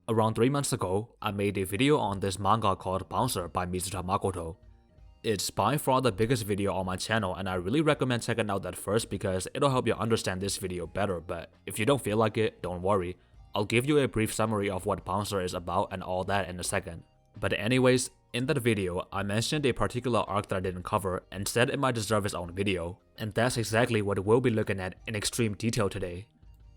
Around 3 months ago, I made a video on this manga called Bouncer by Mizuta Makoto. It's by far the biggest video on my channel and I really recommend checking out that first because it'll help you understand this video better, but if you don't feel like it, don't worry. I'll give you a brief summary of what Bouncer is about and all that in a second. But anyways, in that video, I mentioned a particular arc that I didn't cover and said it might deserve its own video, and that's exactly what we'll be looking at in extreme detail today.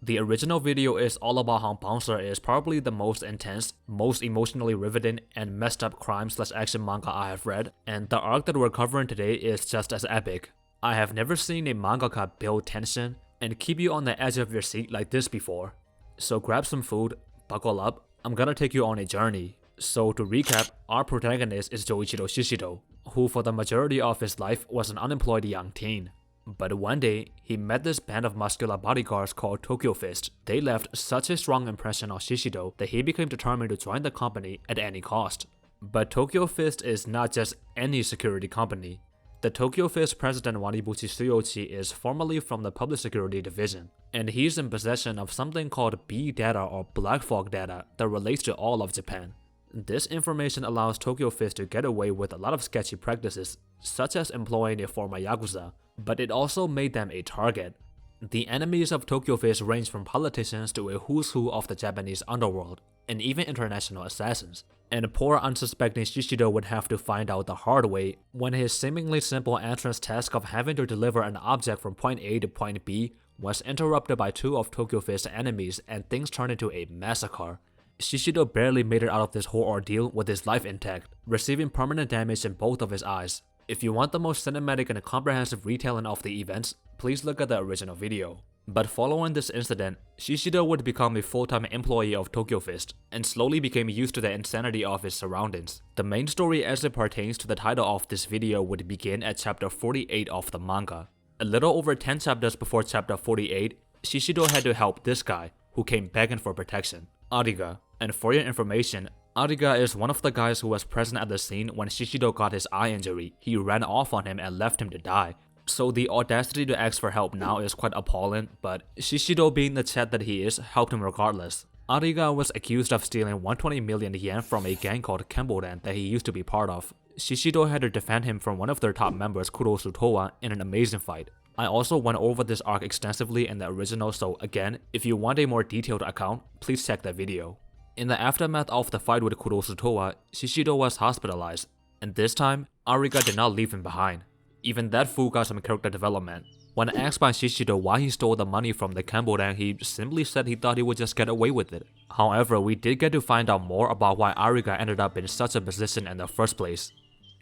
The original video is all about how Bouncer is probably the most intense, most emotionally riveting, and messed up crime/action manga I have read, and the arc that we're covering today is just as epic. I have never seen a mangaka build tension and keep you on the edge of your seat like this before. So grab some food, buckle up, I'm gonna take you on a journey. So to recap, our protagonist is Joichiro Shishidou, who for the majority of his life was an unemployed young teen. But one day, he met this band of muscular bodyguards called Tokyo Fist. They left such a strong impression on Shishidou that he became determined to join the company at any cost. But Tokyo Fist is not just any security company. The Tokyo Fist president Wanibuchi Tsuyoshi is formerly from the public security division, and he's in possession of something called B data or black fog data that relates to all of Japan. This information allows Tokyo Fist to get away with a lot of sketchy practices, such as employing a former yakuza, but it also made them a target. The enemies of Tokyo Fist range from politicians to a who's who of the Japanese underworld, and even international assassins. And poor unsuspecting Shishidou would have to find out the hard way when his seemingly simple entrance task of having to deliver an object from point A to point B was interrupted by two of Tokyo Fist's enemies and things turned into a massacre. Shishidou barely made it out of this whole ordeal with his life intact, receiving permanent damage in both of his eyes. If you want the most cinematic and comprehensive retelling of the events, please look at the original video. But following this incident, Shishidou would become a full-time employee of Tokyo Fist, and slowly became used to the insanity of his surroundings. The main story as it pertains to the title of this video would begin at chapter 48 of the manga. A little over 10 chapters before chapter 48, Shishidou had to help this guy, who came begging for protection, Ariga. And for your information, Ariga is one of the guys who was present at the scene when Shishidou got his eye injury. He ran off on him and left him to die. So the audacity to ask for help now is quite appalling, but Shishidou, being the Chet that he is, helped him regardless. Ariga was accused of stealing 120 million yen from a gang called Kanbouren that he used to be part of. Shishidou had to defend him from one of their top members, Kurosutowa, in an amazing fight. I also went over this arc extensively in the original, so again, if you want a more detailed account, please check that video. In the aftermath of the fight with Kurosutowa, Shishidou was hospitalized, and this time, Ariga did not leave him behind. Even that fool got some character development. When asked by Shishidou why he stole the money from the Kanbouren, he simply said he thought he would just get away with it. However, we did get to find out more about why Ariga ended up in such a position in the first place.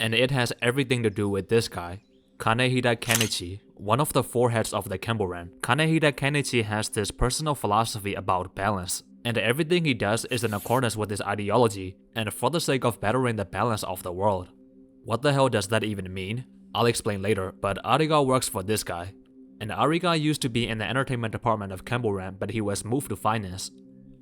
And it has everything to do with this guy, Kanehida Kenichi, one of the four heads of the Kanbouren. Kanehida Kenichi has this personal philosophy about balance, and everything he does is in accordance with his ideology, and for the sake of bettering the balance of the world. What the hell does that even mean? I'll explain later, but Ariga works for this guy. And Ariga used to be in the entertainment department of Kanbouren, but he was moved to finance.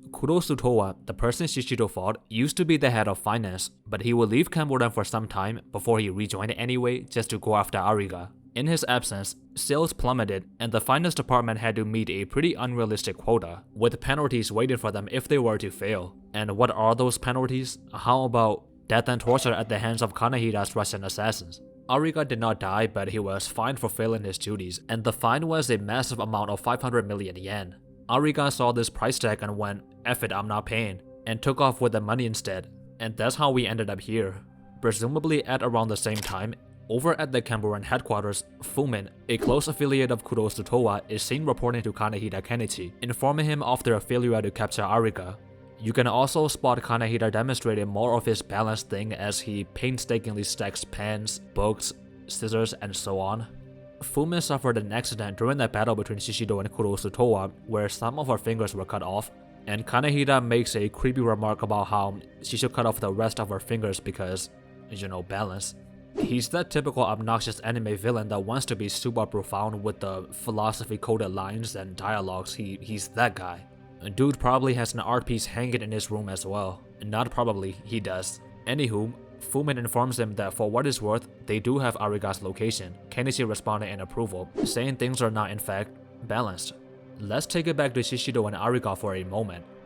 Kurosutowa, the person Shishidou fought, used to be the head of finance, but he would leave Kanbouren for some time before he rejoined anyway just to go after Ariga. In his absence, sales plummeted and the finance department had to meet a pretty unrealistic quota, with penalties waiting for them if they were to fail. And what are those penalties? How about death and torture at the hands of Kanehida's Russian assassins? Ariga did not die, but he was fined for failing his duties, and the fine was a massive amount of 500 million yen. Ariga saw this price tag and went, "F it, I'm not paying," and took off with the money instead. And that's how we ended up here. Presumably at around the same time, over at the Kanbouren headquarters, Fumin, a close affiliate of Kurosutowa, is seen reporting to Kanehida Kenichi, informing him of their failure to capture Ariga. You can also spot Kanehida demonstrating more of his balance thing as he painstakingly stacks pens, books, scissors, and so on. Fumin suffered an accident during the battle between Shishidou and Kurosutowa where some of her fingers were cut off, and Kanehida makes a creepy remark about how she should cut off the rest of her fingers because, balance. He's that typical obnoxious anime villain that wants to be super profound with the philosophy-coded lines and dialogues. He's that guy. Dude probably has an art piece hanging in his room as well. Not probably, he does. Anywho, Fumin informs him that for what it's worth, they do have Ariga's location. Kenichi responded in approval, saying things are not in fact balanced. Let's take it back to Shishidou and Ariga for a moment.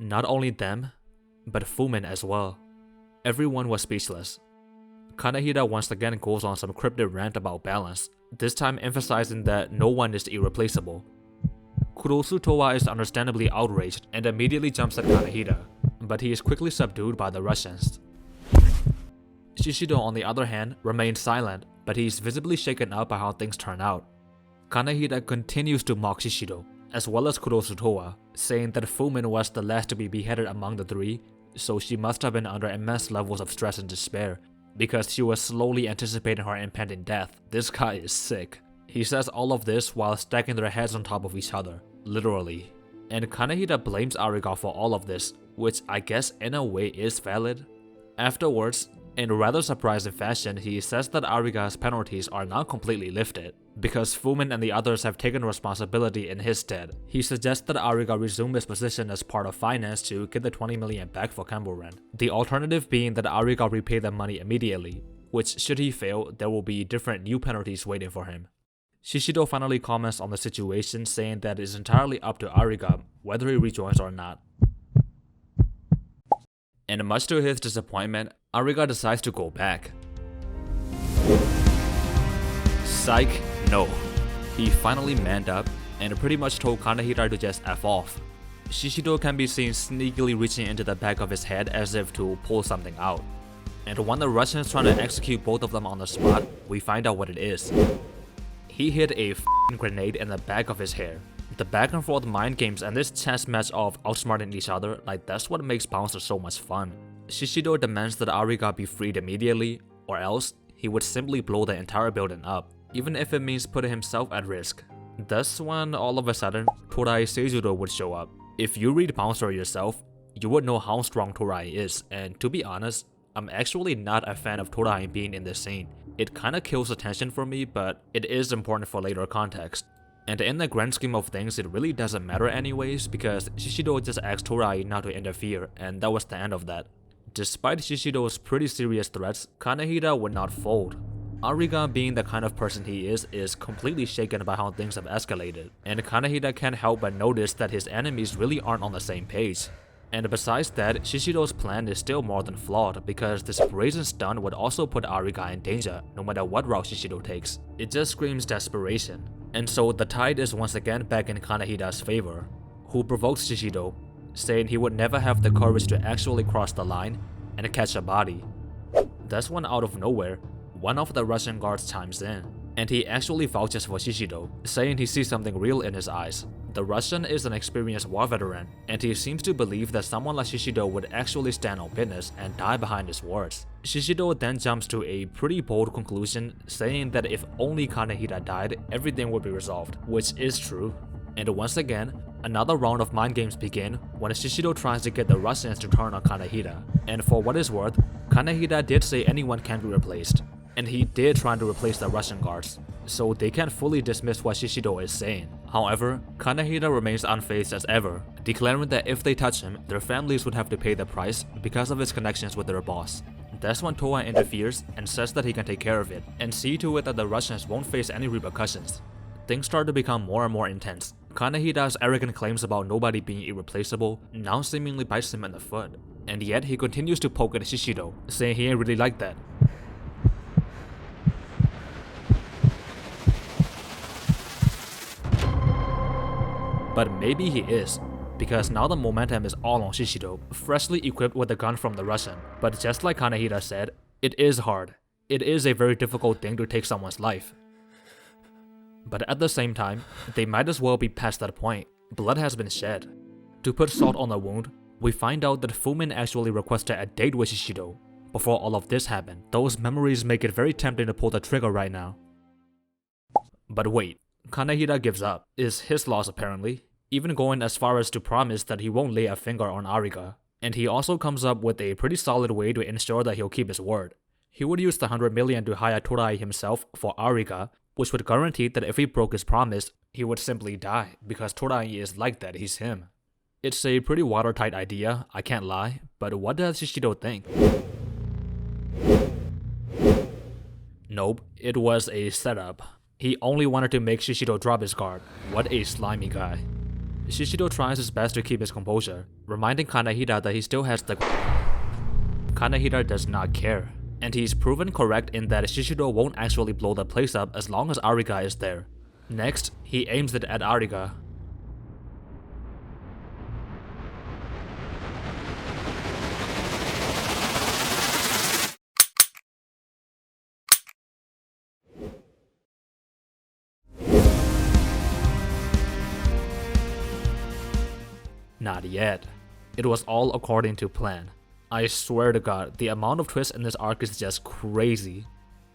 Not only them, but Fumin as well. Everyone was speechless. Kanehira once again goes on some cryptic rant about balance, this time emphasizing that no one is irreplaceable. Kurosu Towa is understandably outraged and immediately jumps at Kanehira, but he is quickly subdued by the Russians. Shishidou, on the other hand, remains silent, but he is visibly shaken up by how things turn out. Kanehira continues to mock Shishidou, as well as Kurosu Towa, saying that Fumin was the last to be beheaded among the three, so she must have been under immense levels of stress and despair, because she was slowly anticipating her impending death. This guy is sick. He says all of this while stacking their heads on top of each other, literally. And Kanehira blames Ariga for all of this, which I guess in a way is valid. Afterwards, in rather surprising fashion, he says that Ariga's penalties are now completely lifted, because Fumin and the others have taken responsibility in his stead. He suggests that Ariga resume his position as part of finance to get the 20 million back for Kanbouren. The alternative being that Ariga repay the money immediately, which should he fail, there will be different new penalties waiting for him. Shishidou finally comments on the situation, saying that it is entirely up to Ariga whether he rejoins or not. And much to his disappointment, Ariga decides to go back. Psych, no. He finally manned up and pretty much told Kanehira to just F off. Shishidou can be seen sneakily reaching into the back of his head as if to pull something out. And when the Russians try to execute both of them on the spot, we find out what it is. He hid a grenade in the back of his hair. The back and forth mind games and this chess match of outsmarting each other, like that's what makes Bouncer so much fun. Shishidou demands that Ariga be freed immediately, or else he would simply blow the entire building up, even if it means putting himself at risk. That's when all of a sudden, Torai Seijuro would show up. If you read Bouncer yourself, you would know how strong Torai is, and to be honest, I'm actually not a fan of Torai being in this scene. It kinda kills the tension for me, but it is important for later context. And in the grand scheme of things, it really doesn't matter anyways, because Shishidou just asked Torai not to interfere, and that was the end of that. Despite Shishidou's pretty serious threats, Kanehira would not fold. Ariga, being the kind of person he is completely shaken by how things have escalated, and Kanehira can't help but notice that his enemies really aren't on the same page. And besides that, Shishidou's plan is still more than flawed, because this brazen stun would also put Ariga in danger, no matter what route Shishidou takes. It just screams desperation. And so the tide is once again back in Kanehira's favor, who provokes Shishidou, saying he would never have the courage to actually cross the line and catch a body. That's when out of nowhere, one of the Russian guards chimes in, and he actually vouches for Shishidou, saying he sees something real in his eyes. The Russian is an experienced war veteran, and he seems to believe that someone like Shishidou would actually stand on business and die behind his words. Shishidou then jumps to a pretty bold conclusion, saying that if only Kanehira died, everything would be resolved, which is true. And once again, another round of mind games begin when Shishidou tries to get the Russians to turn on Kanehira. And for what is worth, Kanehira did say anyone can be replaced, and he did try to replace the Russian guards, so they can't fully dismiss what Shishidou is saying. However, Kanehira remains unfazed as ever, declaring that if they touch him, their families would have to pay the price because of his connections with their boss. That's when Towa interferes and says that he can take care of it, and see to it that the Russians won't face any repercussions. Things start to become more and more intense. Kanehira's arrogant claims about nobody being irreplaceable now seemingly bites him in the foot, and yet he continues to poke at Shishidou, saying he ain't really like that. But maybe he is, because now the momentum is all on Shishidou, freshly equipped with a gun from the Russian. But just like Kanehira said, it is hard. It is a very difficult thing to take someone's life. But at the same time, they might as well be past that point. Blood has been shed. To put salt on the wound, we find out that Fumin actually requested a date with Shishidou. Before all of this happened, those memories make it very tempting to pull the trigger right now. But wait, Kanehira gives up. Is his loss apparently, even going as far as to promise that he won't lay a finger on Ariga. And he also comes up with a pretty solid way to ensure that he'll keep his word. He would use the 100 million to hire Torai himself for Ariga, which would guarantee that if he broke his promise, he would simply die, because Torai is like that, he's him. It's a pretty watertight idea, I can't lie, but what does Shishidou think? Nope, it was a setup. He only wanted to make Shishidou drop his guard. What a slimy guy. Shishidou tries his best to keep his composure, reminding Kanehira that he still has the Kanehira does not care, and he's proven correct in that Shishidou won't actually blow the place up as long as Ariga is there. Next, he aims it at Ariga. Not yet. It was all according to plan. I swear to God, the amount of twists in this arc is just crazy.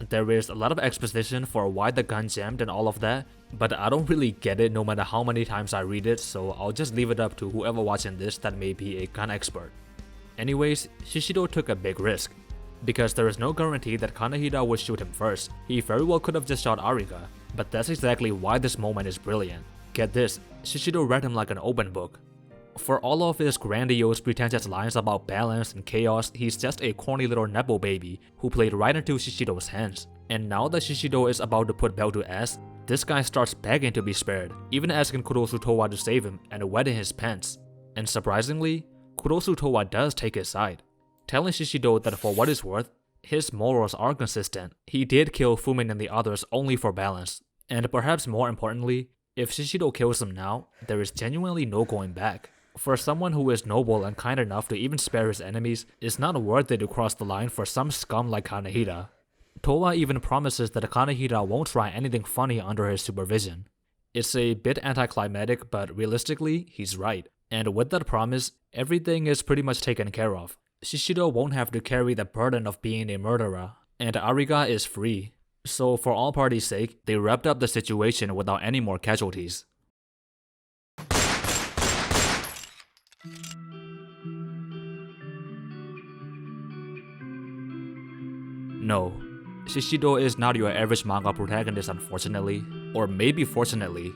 There is a lot of exposition for why the gun jammed and all of that, but I don't really get it no matter how many times I read it, so I'll just leave it up to whoever watching this that may be a gun expert. Anyways, Shishidou took a big risk. Because there is no guarantee that Kanehira would shoot him first, he very well could have just shot Ariga, but that's exactly why this moment is brilliant. Get this, Shishidou read him like an open book. For all of his grandiose, pretentious lines about balance and chaos, he's just a corny little nepo baby who played right into Shishidou's hands. And now that Shishidou is about to put Bell to ass, this guy starts begging to be spared, even asking Kurosu Towa to save him and wetting his pants. And surprisingly, Kurosu Towa does take his side, telling Shishidou that for what it's worth, his morals are consistent. He did kill Fumin and the others only for balance. And perhaps more importantly, if Shishidou kills him now, there is genuinely no going back. For someone who is noble and kind enough to even spare his enemies, it's not worth it to cross the line for some scum like Kanehira. Towa even promises that Kanehira won't try anything funny under his supervision. It's a bit anticlimactic, but realistically, he's right. And with that promise, everything is pretty much taken care of. Shishidou won't have to carry the burden of being a murderer, and Ariga is free. So for all parties' sake, they wrapped up the situation without any more casualties. No, Shishidou is not your average manga protagonist, unfortunately. Or maybe fortunately.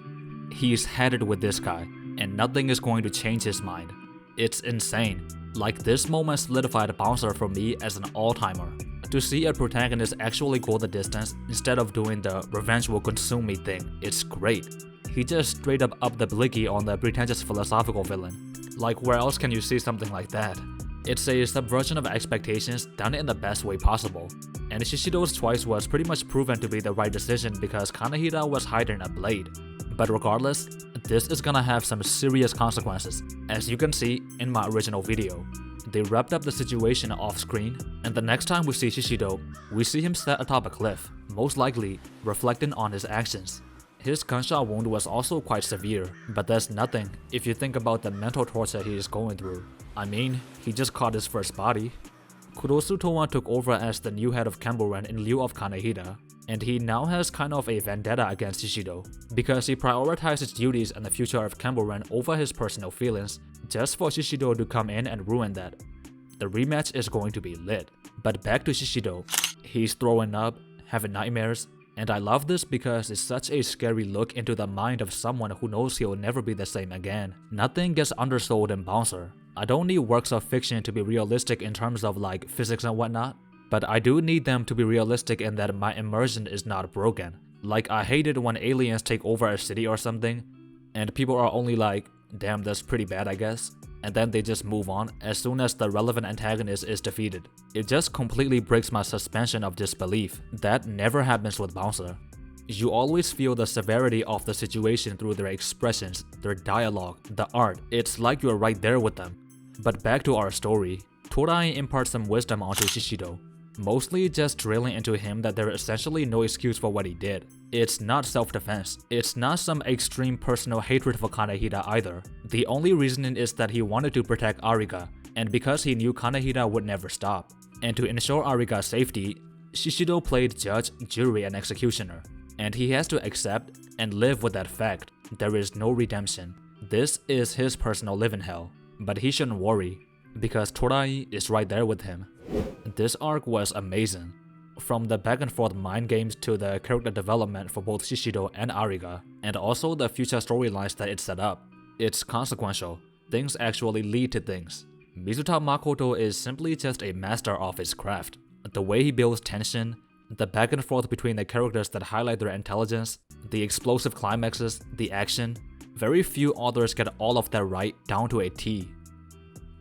He's headed with this guy, and nothing is going to change his mind. It's insane. Like, this moment solidified Bouncer for me as an all-timer. To see a protagonist actually go the distance instead of doing the revenge will consume me thing, it's great. He just straight up upped the blicky on the pretentious philosophical villain. Like, where else can you see something like that? It's a subversion of expectations done in the best way possible. And Shishidou's choice was pretty much proven to be the right decision because Kanehira was hiding a blade. But regardless, this is gonna have some serious consequences, as you can see in my original video. They wrapped up the situation off screen, and the next time we see Shishidou, we see him sat atop a cliff, most likely reflecting on his actions. His gunshot wound was also quite severe, but that's nothing if you think about the mental torture he is going through. I mean, he just caught his first body. Kurosu Towa took over as the new head of Kanbouren in lieu of Kanehira, and he now has kind of a vendetta against Shishidou, because he prioritized his duties and the future of Kanbouren over his personal feelings, just for Shishidou to come in and ruin that. The rematch is going to be lit. But back to Shishidou. He's throwing up, having nightmares, and I love this because it's such a scary look into the mind of someone who knows he'll never be the same again. Nothing gets undersold in Bouncer. I don't need works of fiction to be realistic in terms of like physics and whatnot, but I do need them to be realistic in that my immersion is not broken. Like, I hate it when aliens take over a city or something, and people are only like, damn, that's pretty bad I guess, and then they just move on as soon as the relevant antagonist is defeated. It just completely breaks my suspension of disbelief. That never happens with Bouncer. You always feel the severity of the situation through their expressions, their dialogue, the art. It's like you're right there with them. But back to our story. Torai imparts some wisdom onto Shishidou, mostly just drilling into him that there is essentially no excuse for what he did. It's not self-defense. It's not some extreme personal hatred for Kanehira either. The only reasoning is that he wanted to protect Ariga, and because he knew Kanehira would never stop. And to ensure Ariga's safety, Shishidou played judge, jury, and executioner. And he has to accept and live with that fact. There is no redemption. This is his personal living hell. But he shouldn't worry, because Torai is right there with him. This arc was amazing. From the back and forth mind games to the character development for both Shishidou and Ariga, and also the future storylines that it set up. It's consequential. Things actually lead to things. Mizuta Makoto is simply just a master of his craft. The way he builds tension, the back and forth between the characters that highlight their intelligence, the explosive climaxes, the action. Very few authors get all of that right down to a T.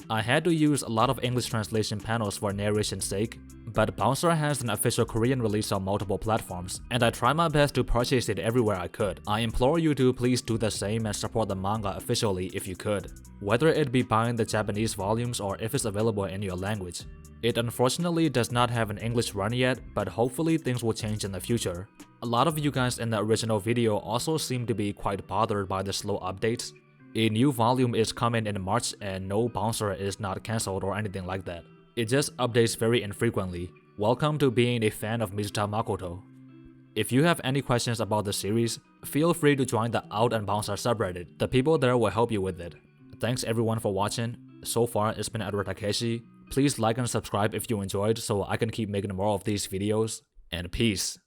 I had to use a lot of English translation panels for narration's sake, but Bouncer has an official Korean release on multiple platforms, and I try my best to purchase it everywhere I could. I implore you to please do the same and support the manga officially if you could, whether it be buying the Japanese volumes or if it's available in your language. It unfortunately does not have an English run yet, but hopefully things will change in the future. A lot of you guys in the original video also seem to be quite bothered by the slow updates. A new volume is coming in March and no Bouncer is not cancelled or anything like that. It just updates very infrequently. Welcome to being a fan of Mizuta Makoto. If you have any questions about the series, feel free to join the Out and Bouncer subreddit. The people there will help you with it. Thanks everyone for watching. So far it's been Edward Takeshi. Please like and subscribe if you enjoyed so I can keep making more of these videos. And peace.